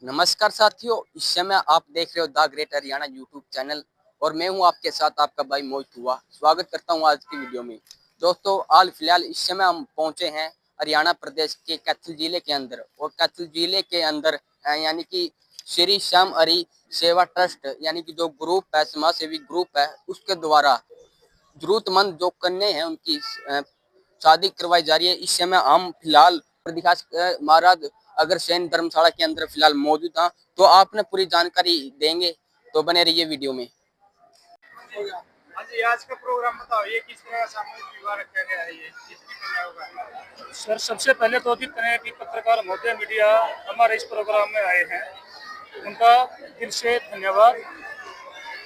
नमस्कार साथियों, इस समय आप देख रहे हो the great Haryana YouTube channel और मैं हूं आपके साथ आपका भाई मोहित हुआ। स्वागत करता हूं आज की वीडियो में। दोस्तों, हाल फिलहाल इस समय हम पहुंचे हैं हरियाणा प्रदेश के कैथल जिले के अंदर और कैथल जिले के अंदर यानी कि श्री श्याम हरि सेवा ट्रस्ट यानी कि जो ग्रुप है, समाज सेवी ग्रुप है, उसके द्वारा जरूरतमंद जो कन्या हैं उनकी शादी करवाई जा रही है। इस समय हम फिलहाल दिखास महाराज अग्रसेन धर्मशाला के अंदर फिलहाल मौजूद हैं, तो आपने पूरी जानकारी देंगे, तो बने रहिए वीडियो में। हाँ जी, आज का प्रोग्राम बताओ, ये किस तरह का सामूहिक विवाह रखा गया है? ये कितनी कन्याओं का? सर, सबसे पहले तो जितने भी पत्रकार महोदय मीडिया हमारे इस प्रोग्राम में आए हैं, उनका दिल से धन्यवाद।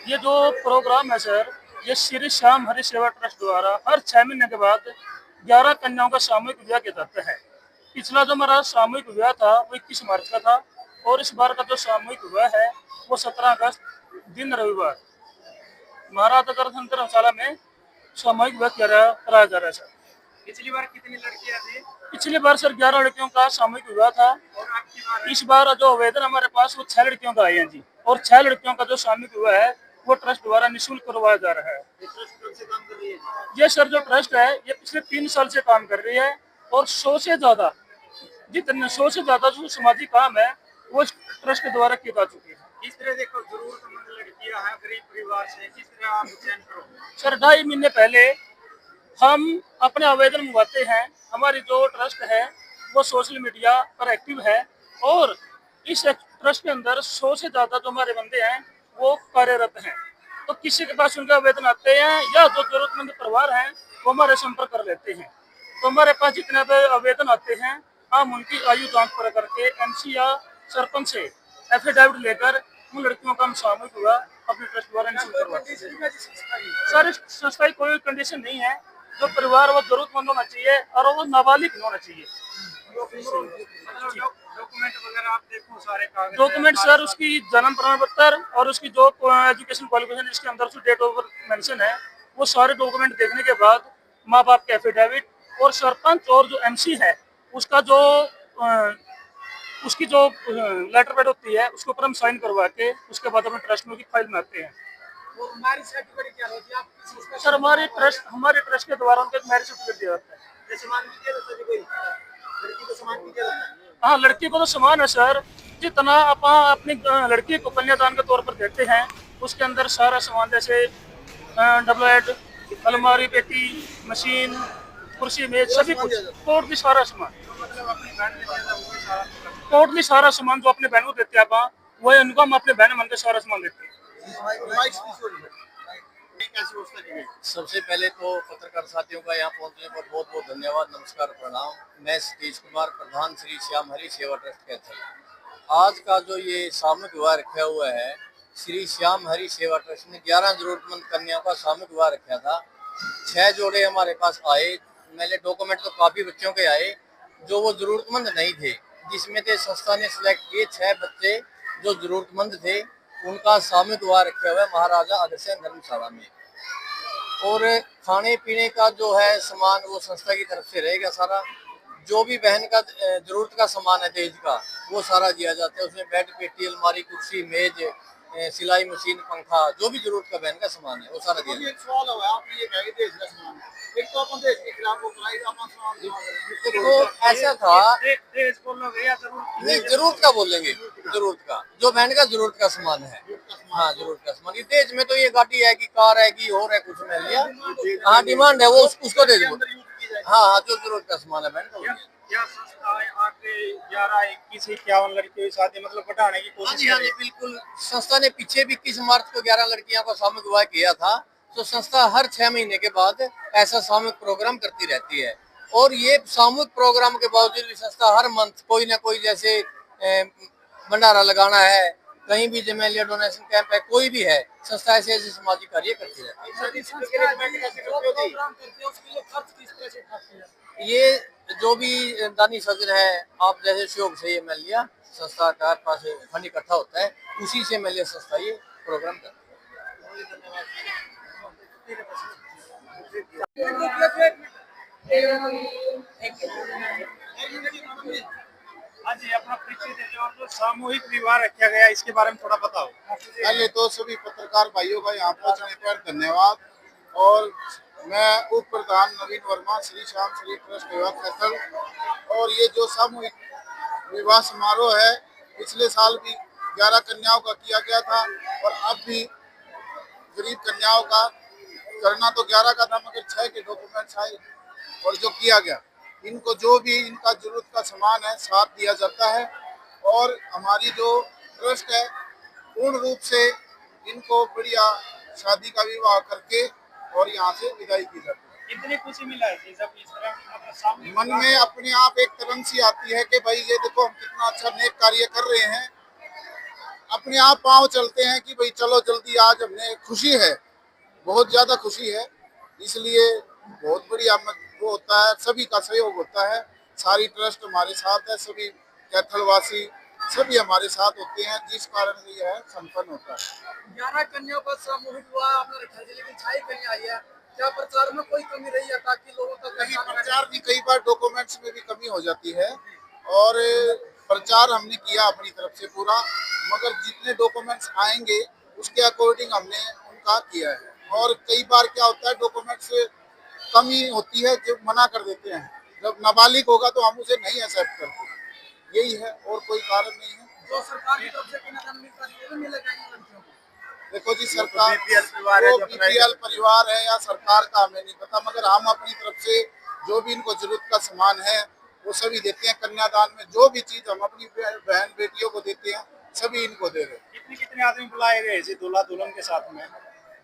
ये जो प्रोग्राम है सर, ये श्री श्याम हरि सेवा ट्रस्ट द्वारा हर 6 महीने के बाद 11 कन्याओं का सामूहिक विवाह किया जाता है। पिछला जो हमारा सामूहिक विवाह था वो 21 मार्च का था और इस बार का जो सामूहिक विवाह है वो 17 अगस्त दिन रविवार महाराज अग्रसेन धर्मशाला में सामूहिक विवाह कराया जा रहा है सर। पिछली बार कितनी लड़कियां थी पिछली बार सर 11 लड़कियों का सामूहिक विवाह था और आपकी बार? इस बार जो आवेदन हमारे पास वो 6 लड़कियों का आए हैं जी, और 6 लड़कियों का जो सामूहिक विवाह है वो ट्रस्ट द्वारा निःशुल्क करवाया जा रहा है। ये ट्रस्ट कब से काम कर रही है? ये सर जो ट्रस्ट है ये पिछले 3 साल से काम कर रही है और 100 से ज्यादा जो सामाजिक काम है वो इस ट्रस्ट के द्वारा किए जा चुके हैं। किस तरह देखो, जरूरतमंद लड़कियां हैं गरीब परिवार से, किस तरह आप चयन करो? सर 2.5 महीने पहले हम अपने आवेदन मंगवाते हैं। हमारी जो ट्रस्ट है वो सोशल मीडिया पर एक्टिव है और इस ट्रस्ट के अंदर 100 से ज्यादा जो हमारे बंदे हैं वो कार्यरत हैं। तो किसी के पास उनके आवेदन आते हैं या जो जरूरतमंद परिवार हैं वो हमारे संपर्क कर लेते हैं। तो हमारे पास जितने भी आवेदन आते हैं हम उनकी आयु जांच पर करके एमसी या सरपंच से एफिडेविट लेकर उन लड़कियों का हम सामूहिक हुआ अपने ट्रस्ट द्वारा निःशुल्क करवाते हैं। सर, इस संस्था की कोई कंडीशन नहीं है। जो परिवार वो जरूरतमंद होना चाहिए और वो नाबालिग होना चाहिए। डॉक्यूमेंट वगैरह आप देखो, सारे कागज डॉक्यूमेंट सर, उसकी जन्म प्रमाण पत्र और उसकी जो एजुकेशन क्वालिफिकेशन जिसके अंदर उसकी डेट ऑफ बर्थ मेंशन है वो सारे डॉक्यूमेंट देखने के बाद माँ बाप के एफिडेविट और सरपंच और जो एमसी है उसका जो उसकी जो लेटर पैड होती है उसके ऊपर हम साइन करवा के उसके बाद अपने ट्रस्ट में की फाइल में आते हैं। और मैरिज सर्टिफिकेट क्या होती है? आप किस चीज का? सर, हमारे ट्रस्ट के द्वारा उनको मैरिज सर्टिफिकेट दिया जाता है। ये सामान भी दिया जाता है कोई? लड़की को सामान भी दिया जाता है? हाँ, लड़की को तो समान है सर। जितना आप अपनी लड़की को कन्यादान के तौर पर देते हैं उसके अंदर सारा सामान जैसे डबल बेड, अलमारी, पेटी, मशीन, कुर्सी, मेज, सभी कुछ टोटली सारा सामान। मतलब अपनी बहन ने दिया था वो सारा? टोटली सारा सामान जो अपने बहन को देते हैं आप वही उनको हम अपने बहन मन के सारा सामान देते हैं। कैसी व्यवस्था की गई? सबसे पहले तो पत्रकार साथियों का यहाँ पहुँचने पर बहुत बहुत धन्यवाद, नमस्कार, प्रणाम। मैं सतीश कुमार, प्रधान श्री श्याम हरि सेवा ट्रस्ट कैथल। आज का जो ये सामूहिक विवाह रखा हुआ है, श्री श्याम हरि सेवा ट्रस्ट ने 11 जरूरतमंद कन्याओं का सामूहिक विवाह रखा था। 6 जोड़े हमारे पास आए। मेरे डॉक्यूमेंट तो काफ़ी बच्चों के आए जो वो जरूरतमंद नहीं थे, जिसमें से संस्था ने सिलेक्ट किए 6 बच्चे जो जरूरतमंद थे। उनका सामूहिक विवाह रखा हुआ है महाराजा अग्रसेन धर्मशाला में। और खाने पीने का जो है सामान वो संस्था की तरफ से रहेगा सारा। जो भी बहन का जरूरत का सामान है दहेज का वो सारा दिया जाता है। उसमें बेड, पेटी, अलमारी, कुर्सी, मेज, सिलाई मशीन, पंखा, जो भी जरूरत का बहन का सामान है वो सारा दिया जाता है। एक सवाल है, आप ये कहेंगे देश का सामान, एक तो अपन देश के खिलाफ वो कराई अपन सामान, तो ऐसा था, देश बोलोगे या जरूरत? नहीं, जरूरत का बोलेंगे, जरूरत का, जो बहन का जरूरत का सामान है। हाँ, जरूरत का सामान। ये दहेज में तो ये गाड़ी है कि कार है कि और है, कुछ में लिया। हाँ, डिमांड है वो उसको दे दो। हाँ हाँ, जो जरूरत का सामान है बहन का। क्या संस्था आके 11, 21, 51 लड़कियों की शादी मतलब बढ़ाने की हाँ कोशिश जी, हाँ कर जी, रही है? बिल्कुल। संस्था ने पीछे भी 21 मार्च को 11 लड़कियों का सामूहिक विवाह किया था। तो संस्था हर 6 महीने के बाद ऐसा सामूहिक प्रोग्राम करती रहती है। और ये सामूहिक प्रोग्राम के बावजूद भी संस्था हर मंथ कोई ना कोई, जैसे भंडारा लगाना है, कहीं भी जमेलिया डोनेशन कैंप है, कोई भी है, संस्था ऐसे ऐसे सामाजिक कार्य करती रहती है। ये जो भी दानी सज्जन है, आप जैसे सहयोग से ये मैं लिया, संस्था का पास फंड इकट्ठा होता है, उसी से मैं लिया संस्था ये प्रोग्राम करती है। हाँ जी, अपना परिचय दीजिए और जो सामूहिक विवाह रखा गया है, इसके बारे में थोड़ा बताओ। पहले तो सभी पत्रकार भाइयों का यहाँ पहुँचने पर धन्यवाद। और मैं उप प्रधान नवीन वर्मा, श्री श्याम श्री ट्रस्ट विवाह कैथल। और ये जो सामूहिक विवाह समारोह है, पिछले साल भी 11 कन्याओं का किया गया था और अब भी गरीब कन्याओं का करना तो 11 का था, मगर 6 के डॉक्यूमेंट्स आए और जो किया गया, इनको जो भी इनका जरूरत का सामान है साथ दिया जाता है। और हमारी जो ट्रस्ट है पूर्ण रूप से इनको बढ़िया शादी का विवाह करके और यहाँ से विदाई की जाती है। कितनी खुशी मिला है जी जब इस तरह मतलब सामूहिक मन में अपने आप एक तरंग सी आती है कि भाई ये देखो हम कितना अच्छा नेक कार्य कर रहे हैं। अपने आप पांव चलते हैं कि भाई चलो जल्दी, आज हमने खुशी है, बहुत ज्यादा खुशी है। इसलिए बहुत बढ़िया वो होता है, सभी का सहयोग होता है। सारी ट्रस्ट हमारे साथ है, सभी कैथलवासी सभी हमारे साथ होते हैं, जिस कारण से यह संपन्न होता है। 11 कन्याओं का सामूहिक विवाह आपने रखा है, लेकिन 6 कन्या आई है। क्या प्रचार में कोई कमी रही है ताकि लोगों तक कहीं प्रचार की कई बार डॉक्यूमेंट्स में भी कमी हो जाती है और प्रचार हमने किया अपनी तरफ से पूरा, मगर जितने डॉक्यूमेंट्स आएंगे उसके अकॉर्डिंग हमने उनका किया है। और कई बार क्या होता है डॉक्यूमेंट्स कमी होती है जो मना कर देते हैं, जब नाबालिग होगा तो हम उसे नहीं एक्सेप्ट करते। यही है और कोई कारण नहीं है। जो सरकार की तरफ से कन्यादान मिलता है, ये भी मिलेगा इन लड़कियों को। देखो जी, सरकार BPL परिवार है, जो BPL परिवार है या सरकार का हमें नहीं पता, मगर हम अपनी तरफ से जो भी इनको जरूरत का सामान है वो सभी देते हैं। कन्यादान में जो भी चीज हम अपनी बहन बेटियों को देते हैं सभी इनको दे रहे हैं। कितने आदमी बुलाए गए जी दूल्हा दुल्हन के साथ में?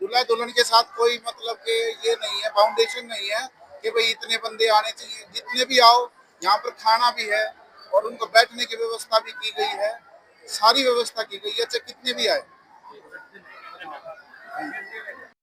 दूल्हा दुल्हन के साथ कोई मतलब के ये नहीं है, फाउंडेशन नहीं है कि भाई इतने बंदे आने चाहिए। जितने भी आओ, यहाँ पर खाना भी है और उनको बैठने की व्यवस्था भी की गई है, सारी व्यवस्था की गई है, चाहे कितने भी आए।